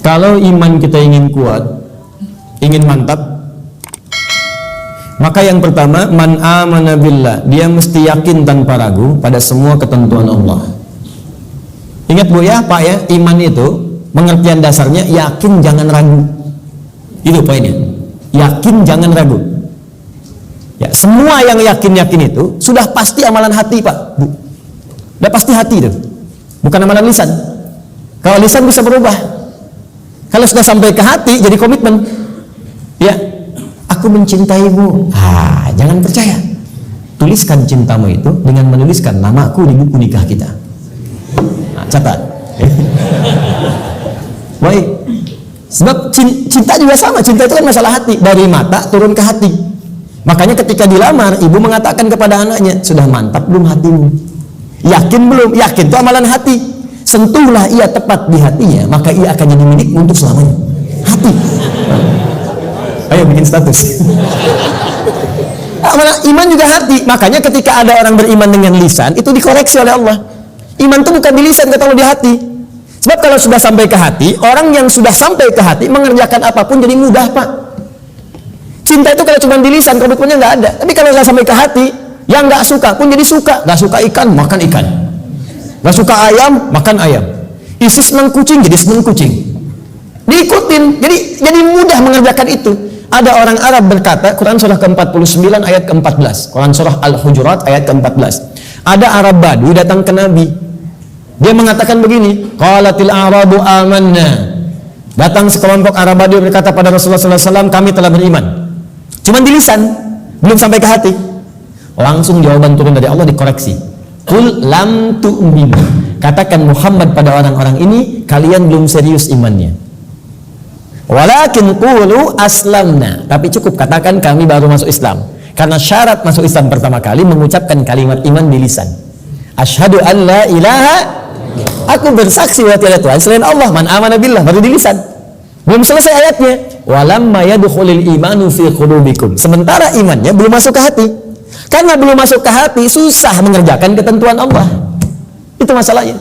Kalau iman kita ingin kuat, ingin mantap, maka yang pertama, man amana billah, dia mesti yakin tanpa ragu pada semua ketentuan Allah. Ingat Bu ya, Pak ya, iman itu pengertian dasarnya yakin jangan ragu. Itu poinnya. Yakin jangan ragu. Ya, semua yang yakin-yakin itu sudah pasti amalan hati, Pak, Bu. Udah pasti hati itu. Bukan amalan lisan. Kalau lisan bisa berubah. Kalau sudah sampai ke hati jadi komitmen. Ya, aku mencintaimu. Jangan percaya. Tuliskan cintamu itu dengan menuliskan namaku di buku nikah kita. Catat. Baik. Sebab cinta juga sama. Cinta itu kan masalah hati. Dari mata turun ke hati. Makanya ketika dilamar, ibu mengatakan kepada anaknya, sudah mantap belum hatimu? Yakin belum? Yakin itu amalan hati. Sentuhlah ia tepat di hatinya, maka ia akan jadi milikmu untuk selamanya. Hati. Ayo bikin status. Iman juga hati. Makanya ketika ada orang beriman dengan lisan, itu dikoreksi oleh Allah. Iman itu bukan di lisan, kata Allah, di hati. Sebab kalau sudah sampai ke hati, orang yang sudah sampai ke hati mengerjakan apapun jadi mudah, Pak. Cinta itu kalau cuma di lisan, komitmennya nggak ada. Tapi kalau sudah sampai ke hati, yang nggak suka pun jadi suka. Nggak suka ikan, makan ikan. Nggak suka ayam, makan ayam. Isi seneng kucing, jadi seneng kucing. Diikutin, jadi mudah mengerjakan itu. Ada orang Arab berkata, Quran surah ke-49 ayat ke-14, Quran surah Al-Hujurat ayat ke-14. Ada Arab Badu datang ke Nabi. Dia mengatakan begini, qalatil a'rabu amanna. Datang sekelompok Arab Badu berkata pada Rasulullah SAW, kami telah beriman. Cuman di lisan, belum sampai ke hati. Langsung jawaban turun dari Allah dikoreksi. Qul lam tu'minu. Katakan Muhammad pada orang-orang ini, kalian belum serius imannya. Walakin qulu aslamna. Tapi cukup katakan kami baru masuk Islam. Karena syarat masuk Islam pertama kali mengucapkan kalimat iman di lisan. Asyhadu an la ilaha, aku bersaksi bahwa tiada Tuhan selain Allah. Man amana billah, baru di lisan. Belum selesai ayatnya. Walamma yadkhulul imanu fi qulubikum. Sementara imannya belum masuk ke hati. Karena belum masuk ke hati, susah mengerjakan ketentuan Allah. Itu masalahnya.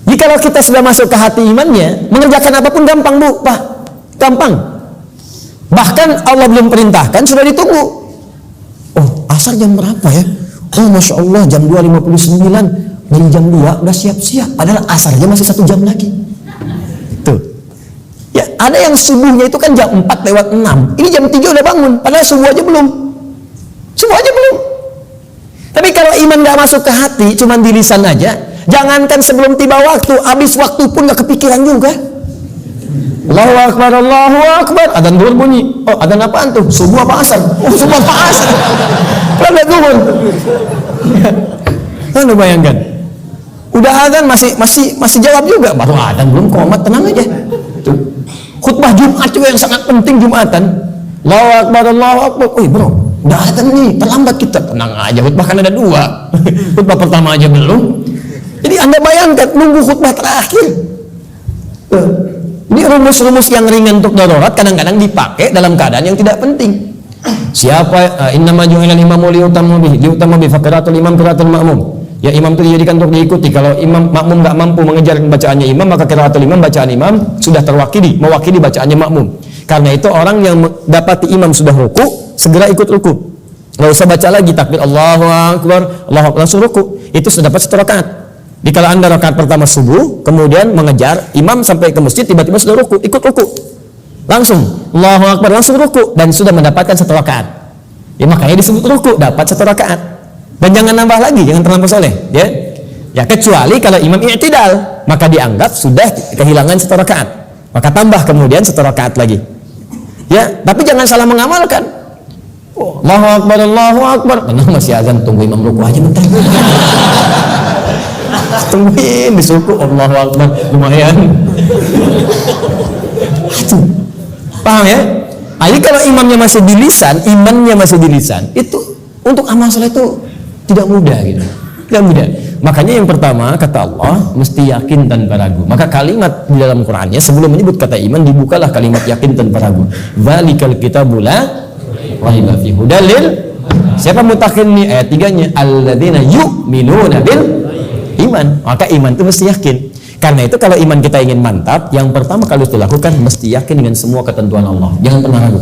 Jikalau kita sudah masuk ke hati imannya, mengerjakan apapun gampang, Bu, Pak. Gampang. Bahkan Allah belum perintahkan, sudah ditunggu. Oh, asar jam berapa ya? Oh, Masya Allah, jam 2.59. Dari jam 2 udah siap-siap. Padahal asarnya masih 1 jam lagi. Tuh. Ya, ada yang subuhnya itu kan jam 4:06. Ini jam 3 udah bangun. Padahal subuh aja belum. Subuh aja belum. Tapi kalau iman gak masuk ke hati, cuma di lisan aja, jangankan sebelum tiba waktu, habis waktu pun gak kepikiran juga. Allahu Akbar, Allahu Akbar. Adzan zuhur bunyi. Oh, adzan apaan tuh? Subuh apa asar? Oh, subuh apa asar? Berapa zuhur? Anda bayangkan. Udah adzan masih jawab juga. Baru adzan belum komat, tenang aja. Tuh. Khutbah Jumat juga yang sangat penting Jumatan. Allahu Akbar, Allahu Akbar. Oh, bro, udah adzan nih, terlambat kita. Tenang aja, khutbah kan ada 2. Khutbah pertama aja belum. Jadi Anda bayangkan nunggu khutbah terakhir. Tuh. Ini rumus-rumus yang ringan untuk darurat kadang-kadang dipakai dalam keadaan yang tidak penting. Siapa innama ju'ilal imamu liutamma bihi faqiratul imam qiraatul ma'mum. Ya, imam itu dijadikan untuk diikuti. Kalau imam makmum enggak mampu mengejar bacaannya imam, maka qiraatul imam, bacaan imam sudah mewakili bacaannya makmum. Karena itu orang yang dapati imam sudah ruku, segera ikut ruku. Enggak usah baca lagi takbir Allahu Akbar, Allahu Akbar, langsung ruku. Itu sudah dapat 1 rakaat. Jika Anda rakaat pertama subuh, kemudian mengejar imam sampai ke masjid, tiba-tiba sudah ruku, ikut ruku. Langsung Allahu Akbar, langsung ruku dan sudah mendapatkan 1 rakaat. Ya, makanya disebut ruku, dapat 1 rakaat. Dan jangan nambah lagi, jangan terlampau soleh, ya. Ya, kecuali kalau imam i'tidal, maka dianggap sudah kehilangan 1 rakaat. Maka tambah kemudian 1 rakaat lagi. Ya, tapi jangan salah mengamalkan. Oh, Allahu Akbar, Allahu Akbar. Tenang, masih azan, tunggu imam ruku aja bentar. Tungguin disuku Allahu Akbar, lumayan. Paham ya? Jadi kalau imamnya masih di lisan, imannya masih di lisan, itu untuk amal soleh itu tidak mudah gitu. Tidak mudah. Makanya yang pertama kata Allah mesti yakin tanpa ragu. Maka kalimat di dalam Qur'annya sebelum menyebut kata iman dibukalah kalimat yakin tanpa ragu. Dzalikal kitabul la raiba fihi hudal. Siapa mutakin nih ayat 3-nya? Alladzina yu'minuna bil iman. Maka iman itu mesti yakin. Karena itu kalau iman kita ingin mantap, yang pertama kali harus dilakukan mesti yakin dengan semua ketentuan Allah. Jangan pernah ragu.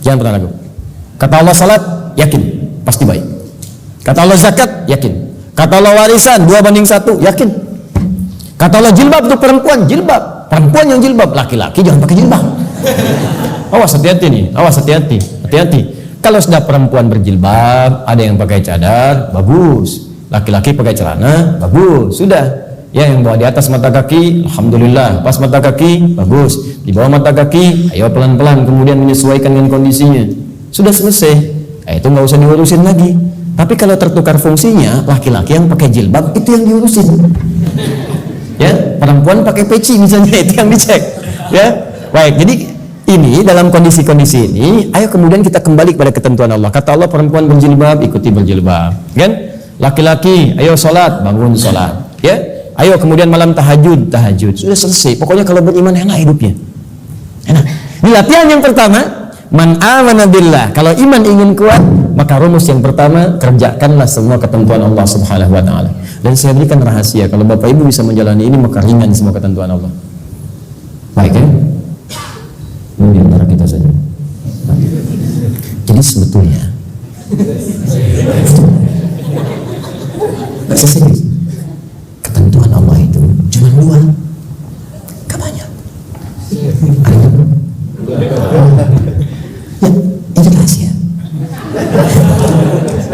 Jangan pernah ragu. Kata Allah salat, yakin, pasti baik. Kata Allah zakat, yakin. Kata Allah warisan 2:1, yakin. Kata Allah jilbab untuk perempuan, jilbab. Perempuan yang jilbab, laki-laki jangan pakai jilbab. Awas, hati-hati nih, awas, hati-hati, hati-hati. Kalau sudah perempuan berjilbab, ada yang pakai cadar, bagus. Laki-laki pakai celana, bagus. Sudah. Ya, yang bawa di atas mata kaki, alhamdulillah. Pas mata kaki, bagus. Di bawah mata kaki, ayo pelan-pelan, kemudian menyesuaikan dengan kondisinya. Sudah selesai. Itu nggak usah diurusin lagi. Tapi kalau tertukar fungsinya, laki-laki yang pakai jilbab itu yang diurusin. Ya, perempuan pakai peci misalnya, itu yang dicek. Ya, baik. Jadi ini dalam kondisi-kondisi ini, ayo kemudian kita kembali kepada ketentuan Allah. Kata Allah perempuan berjilbab, ikuti berjilbab. Kan? Laki-laki, ayo sholat, bangun sholat. Ya, ayo kemudian malam tahajud, tahajud. Sudah selesai. Pokoknya kalau beriman enak hidupnya. Enak. Ini latihan yang pertama. Man amana billah. Kalau iman ingin kuat, maka rumus yang pertama, kerjakanlah semua ketentuan Allah Subhanahu wa taala. Dan saya berikan rahasia, kalau Bapak Ibu bisa menjalani ini, maka ringan semua ketentuan Allah. Baik ya? Ini di antara kita saja. Jadi sebetulnya serius, ketentuan Allah itu cuma 2. Gak banyak. Ada ya, ini rahasia.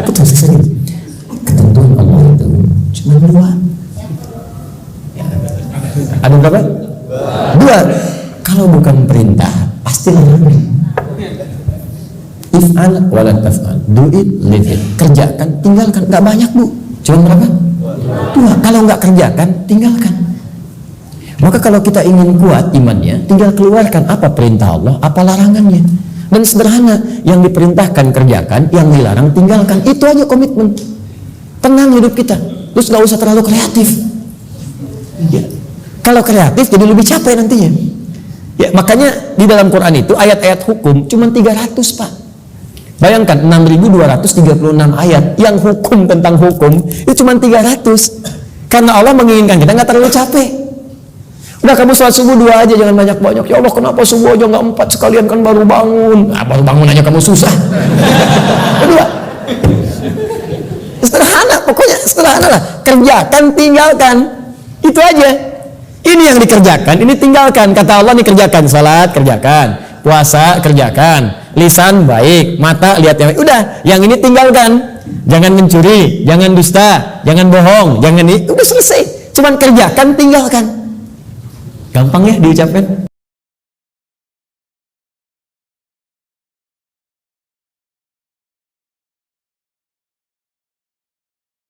Betul, serius. Ketentuan Allah itu cuma 2. Ya. Ada berapa? 2. Kalau bukan perintah, pasti larangan. If'al wala taf'al. Do it, leave it. Kerjakan, tinggalkan. Gak banyak, Bu. Cuma berapa? 2. Kalau nggak kerjakan, tinggalkan. Maka kalau kita ingin kuat imannya, tinggal keluarkan apa perintah Allah, apa larangannya. Dan sederhana, yang diperintahkan kerjakan, yang dilarang tinggalkan. Itu aja komitmen. Tenang hidup kita. Terus nggak usah terlalu kreatif. Ya. Kalau kreatif jadi lebih capek nantinya. Ya, makanya di dalam Quran itu ayat-ayat hukum cuma 300, Pak. Bayangkan 6.236 ayat yang hukum tentang hukum itu cuma 300. Karena Allah menginginkan kita nggak terlalu capek. Udah kamu sholat subuh 2 aja, jangan banyak-banyak. Ya Allah, kenapa subuh aja nggak 4 sekalian, kan baru bangun. Nah, baru bangun aja kamu susah. Kedua, sederhana, pokoknya sederhana lah. Kerjakan, tinggalkan. Itu aja. Ini yang dikerjakan, ini tinggalkan. Kata Allah nih, kerjakan salat, kerjakan. Puasa, kerjakan. Lisan baik, mata lihat yang baik. Udah, yang ini tinggalkan. Jangan mencuri, jangan dusta, jangan bohong, jangan ini. Udah selesai. Cuman kerjakan, tinggalkan. Gampang ya diucapkan.